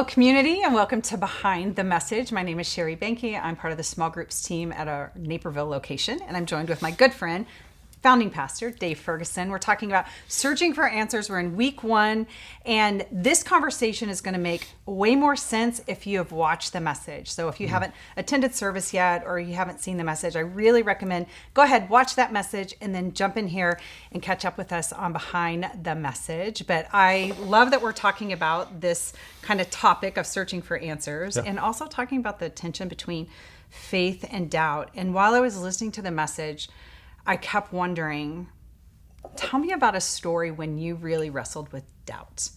Hello, community, and welcome to Behind the Message. My name is Sherry Banky. I'm part of the small groups team at our Naperville location, and I'm joined with my good friend, founding pastor, Dave Ferguson. We're talking about searching for answers. We're in week 1, and this conversation is going to make way more sense if you have watched the message. So if you haven't attended service yet or you haven't seen the message, I really recommend go ahead, watch that message, and then jump in here and catch up with us on Behind the Message. But I love that we're talking about this kind of topic of searching for answers and also talking about the tension between faith and doubt. And while I was listening to the message, I kept wondering, tell me about a story when you really wrestled with doubt.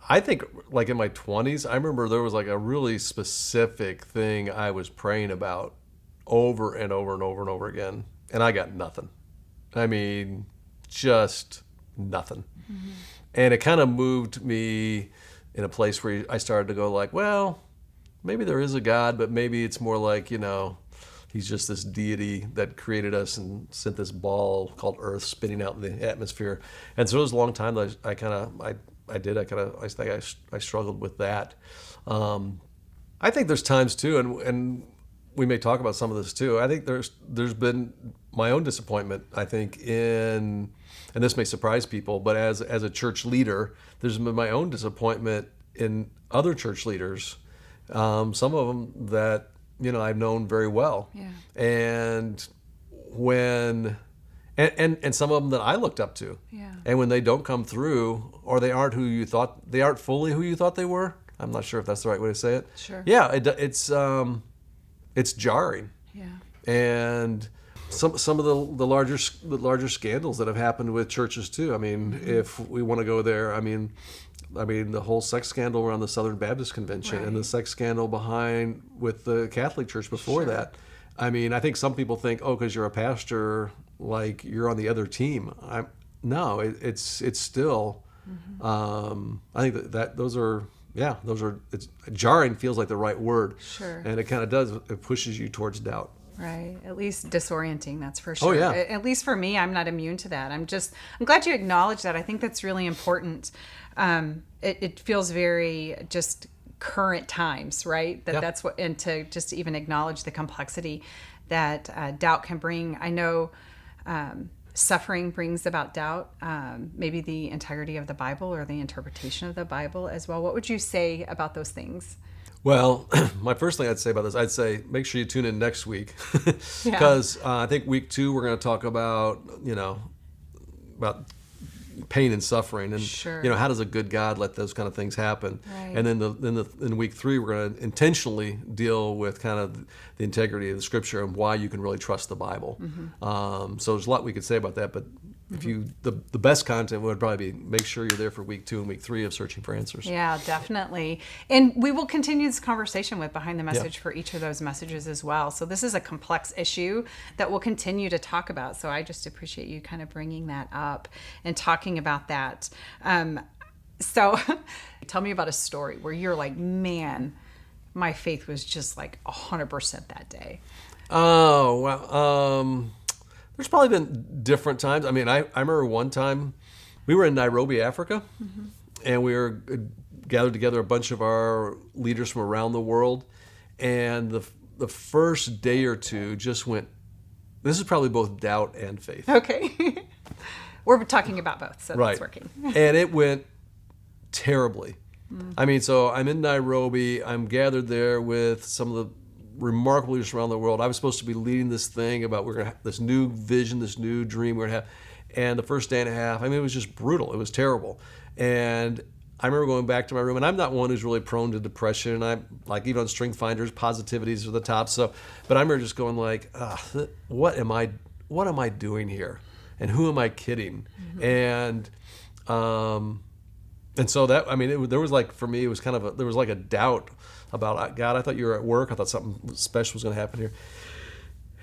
I think like in my 20s, I remember there was like a really specific thing I was praying about over and over and over and over again. And I got nothing. I mean, just nothing. Mm-hmm. And it kind of moved me in a place where I started to go like, well, maybe there is a God, but maybe it's more like, He's just this deity that created us and sent this ball called Earth spinning out in the atmosphere. And so it was a long time that I struggled with that. I think there's times too, and we may talk about some of this too. I think there's been my own disappointment, I think, and this may surprise people, but as a church leader, there's been my own disappointment in other church leaders, some of them that I've known very well. Yeah. And some of them that I looked up to. Yeah. And when they don't come through, or they aren't fully who you thought they were, I'm not sure if that's the right way to say it. Sure. Yeah, it's jarring. Yeah. And some of the larger scandals that have happened with churches too. I mean, if we want to go there, I mean, the whole sex scandal around the Southern Baptist Convention and the sex scandal with the Catholic Church before that. I mean, I think some people think, oh, because you're a pastor, like you're on the other team. No, it's still. Mm-hmm. I think it's jarring feels like the right word. Sure. And it kind of does. It pushes you towards doubt. Right. At least disorienting, that's for sure. Oh, yeah. At least for me, I'm not immune to that. I'm glad you acknowledge that. I think that's really important. It feels very just current times, right? That's what, and to just even acknowledge the complexity that doubt can bring. I know suffering brings about doubt, maybe the integrity of the Bible or the interpretation of the Bible as well. What would you say about those things? Well, my first thing I'd say about this, I'd say make sure you tune in next week because I think week 2 we're going to talk about about pain and suffering and how does a good God let those kind of things happen? Right. And then in week 3 we're going to intentionally deal with kind of the integrity of the Scripture and why you can really trust the Bible. Mm-hmm. So there's a lot we could say about that, but if the best content would probably be make sure you're there for week 2 and week 3 of Searching for Answers. Yeah, definitely. And we will continue this conversation with Behind the Message for each of those messages as well. So this is a complex issue that we'll continue to talk about. So I just appreciate you kind of bringing that up and talking about that. So tell me about a story where you're like, man, my faith was just like 100% that day. Oh, well, there's probably been different times. I mean, I remember one time we were in Nairobi, Africa, and we were gathered together a bunch of our leaders from around the world. And the first day or two just went, this is probably both doubt and faith. Okay. We're talking about both, so that's working. And it went terribly. I mean, so I'm in Nairobi. I'm gathered there with some of the remarkable leaders around the world. I was supposed to be leading this thing about we're going to have this new vision, this new dream we're going to have. And the first day and a half, I mean, it was just brutal. It was terrible. And I remember going back to my room, and I'm not one who's really prone to depression. I'm like, even on Strength Finders, positivities are the top. So, but I remember just going like, what am I doing here? And who am I kidding? And so that, I mean, there was like, for me, it was kind of there was like a doubt about, God, I thought you were at work. I thought something special was going to happen here.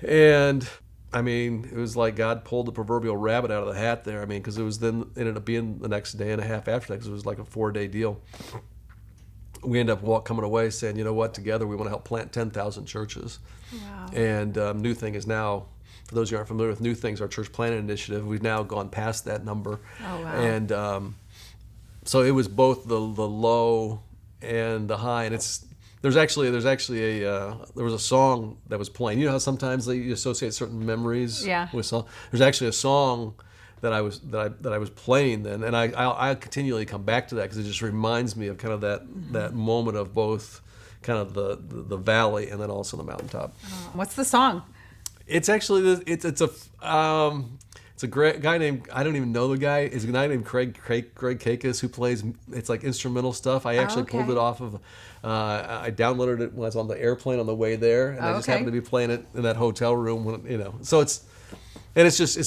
And I mean, it was like God pulled the proverbial rabbit out of the hat there. I mean, because it ended up being the next day and a half after that, because it was like a 4-day deal. We ended up coming away saying, you know what, together we want to help plant 10,000 churches. Wow. And New Thing is now, for those who aren't familiar with New Things, our church planting initiative, we've now gone past that number. Oh, wow. And so it was both the low and the high, and there was a song that was playing. You know how sometimes you associate certain memories with song. There's actually a song that I was playing then, and I continually come back to that because it just reminds me of kind of that moment of both kind of the valley and then also the mountaintop. What's the song? It's actually it's a great guy named, I don't even know the guy. It's a guy named Greg Kakis who plays, it's like instrumental stuff. I actually pulled it off of, I downloaded it when I was on the airplane on the way there, and I just happened to be playing it in that hotel room when, so it's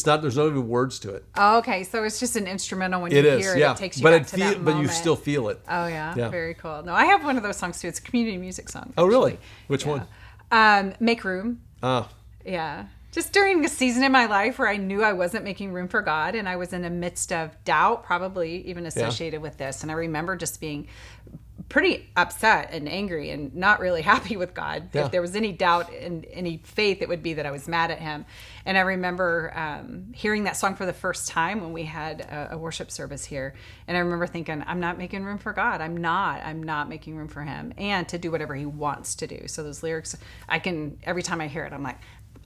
not, there's no even words to it. Oh, okay. So it's just an instrumental when you hear it. It takes you back to that moment. But you still feel it. Oh, yeah. Very cool. No, I have one of those songs too. It's a community music song. Oh, really? Which one? Make Room. Oh. Yeah. Just during a season in my life where I knew I wasn't making room for God, and I was in the midst of doubt, probably even associated with this. And I remember just being pretty upset and angry and not really happy with God. If there was any doubt and any faith, it would be that I was mad at him. And I remember hearing that song for the first time when we had a worship service here. And I remember thinking, I'm not making room for God. I'm not making room for him and to do whatever he wants to do. So those lyrics, every time I hear it, I'm like,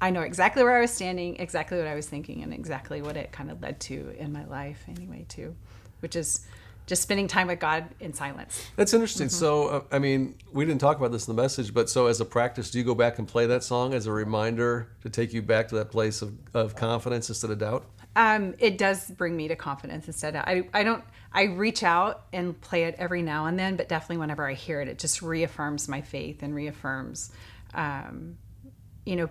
I know exactly where I was standing, exactly what I was thinking, and exactly what it kind of led to in my life anyway, too, which is just spending time with God in silence. That's interesting. So, we didn't talk about this in the message, but so as a practice, do you go back and play that song as a reminder to take you back to that place of confidence instead of doubt? It does bring me to confidence instead of, I reach out and play it every now and then, but definitely whenever I hear it, it just reaffirms my faith and reaffirms,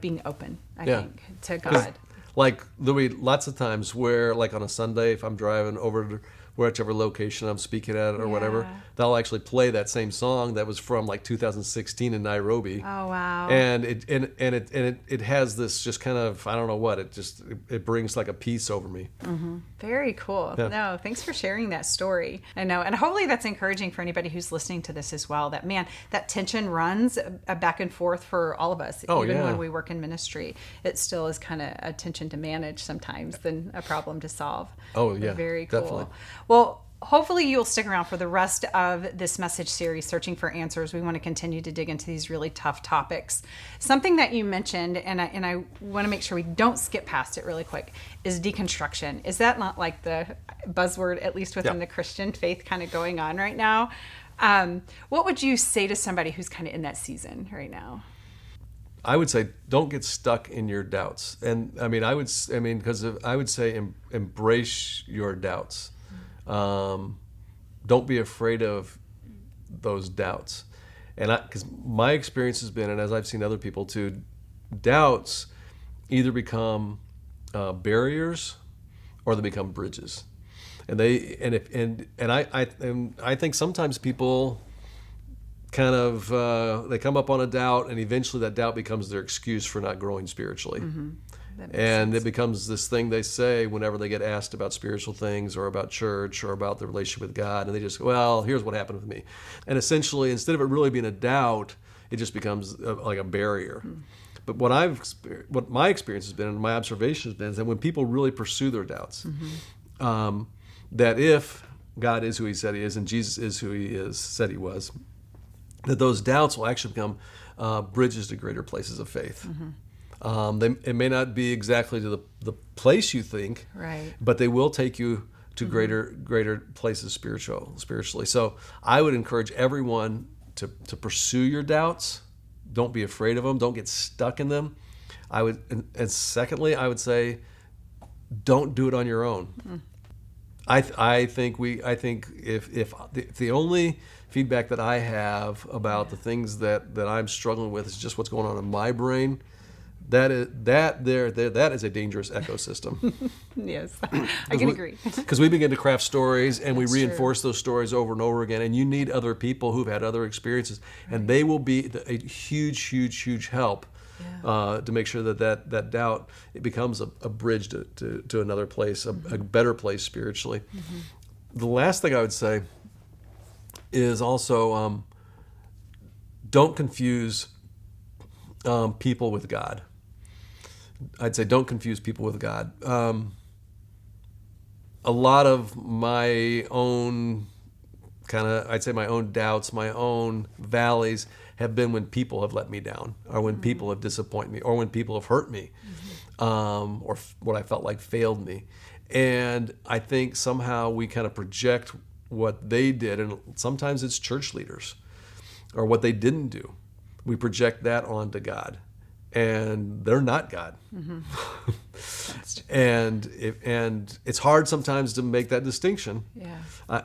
being open, I think, to God. Like, there'll be lots of times where, like on a Sunday, if I'm driving over to whichever location I'm speaking at or whatever, they'll actually play that same song that was from like 2016 in Nairobi. Oh, wow. And it has this just kind of, I don't know what, it brings like a peace over me. Mm-hmm. Very cool. Yeah. No, thanks for sharing that story. I know, and hopefully that's encouraging for anybody who's listening to this as well, that tension runs back and forth for all of us. Even when we work in ministry, it still is kind of a tension to manage sometimes than a problem to solve. Oh, yeah. Very cool. Definitely. Well, hopefully you'll stick around for the rest of this message series, Searching for Answers. We want to continue to dig into these really tough topics. Something that you mentioned, and I want to make sure we don't skip past it really quick, is deconstruction. Is that not like the buzzword, at least within the Christian faith, kind of going on right now? What would you say to somebody who's kind of in that season right now? I would say don't get stuck in your doubts. And I would say embrace your doubts. Don't be afraid of those doubts. And because my experience has been, and as I've seen other people too, doubts either become barriers or they become bridges. And I think sometimes people kind of they come up on a doubt, and eventually that doubt becomes their excuse for not growing spiritually. Mm-hmm. And it becomes this thing they say whenever they get asked about spiritual things or about church or about the relationship with God, and they just go, well, here's what happened with me. And essentially, instead of it really being a doubt, it just becomes like a barrier. Mm-hmm. But what my experience has been, and my observation has been, is that when people really pursue their doubts, that if God is who he said he is and Jesus is who he said he was, that those doubts will actually become bridges to greater places of faith. Mm-hmm. It may not be exactly to the place you think, right, but they will take you to greater places spiritually. So I would encourage everyone to pursue your doubts. Don't be afraid of them. Don't get stuck in them. And secondly, I would say, don't do it on your own. Mm. I think if the only feedback that I have about the things that I'm struggling with is just what's going on in my brain, that is a dangerous ecosystem. Yes, I can agree. Because we begin to craft stories and we reinforce those stories over and over again, and you need other people who've had other experiences, and they will be a huge help to make sure that doubt, it becomes a bridge to another place, a better place spiritually. Mm-hmm. The last thing I would say is also don't confuse people with God. I'd say don't confuse people with God. A lot of my own kind of, I'd say my own doubts, my own valleys have been when people have let me down, or when people have disappointed me, or when people have hurt me, or what I felt like failed me. And I think somehow we kind of project what they did, and sometimes it's church leaders, or what they didn't do. We project that onto God, and they're not God. and it's hard sometimes to make that distinction. Yeah.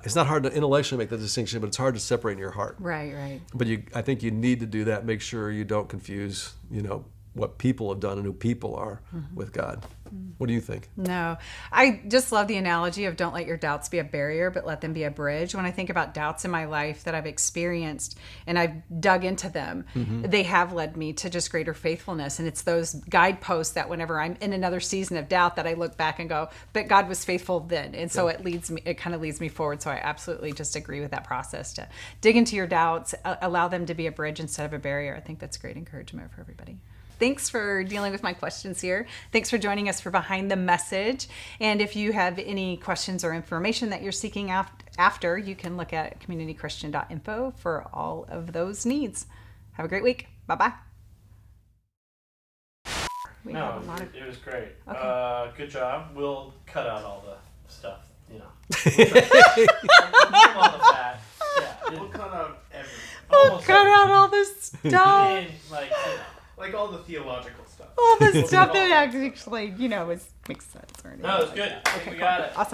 It's not hard to intellectually make that distinction, but it's hard to separate in your heart. Right. But I think you need to do that. Make sure you don't confuse, what people have done and who people are with God. What do you think? No, I just love the analogy of don't let your doubts be a barrier, but let them be a bridge. When I think about doubts in my life that I've experienced and I've dug into them, they have led me to just greater faithfulness. And it's those guideposts that whenever I'm in another season of doubt that I look back and go, but God was faithful then. And so it kind of leads me forward. So I absolutely just agree with that process to dig into your doubts, allow them to be a bridge instead of a barrier. I think that's great encouragement for everybody. Thanks for dealing with my questions here. Thanks for joining us for Behind the Message. And if you have any questions or information that you're seeking after, you can look at communitychristian.info for all of those needs. Have a great week. Bye-bye. It was great. Okay. Good job. We'll cut out all the stuff, We'll trim all the fat. Yeah, We'll cut out everything. Oh, cut out all this stuff. Like all the theological stuff. All the stuff that actually, makes sense. No, it's good. I think we got it. Awesome.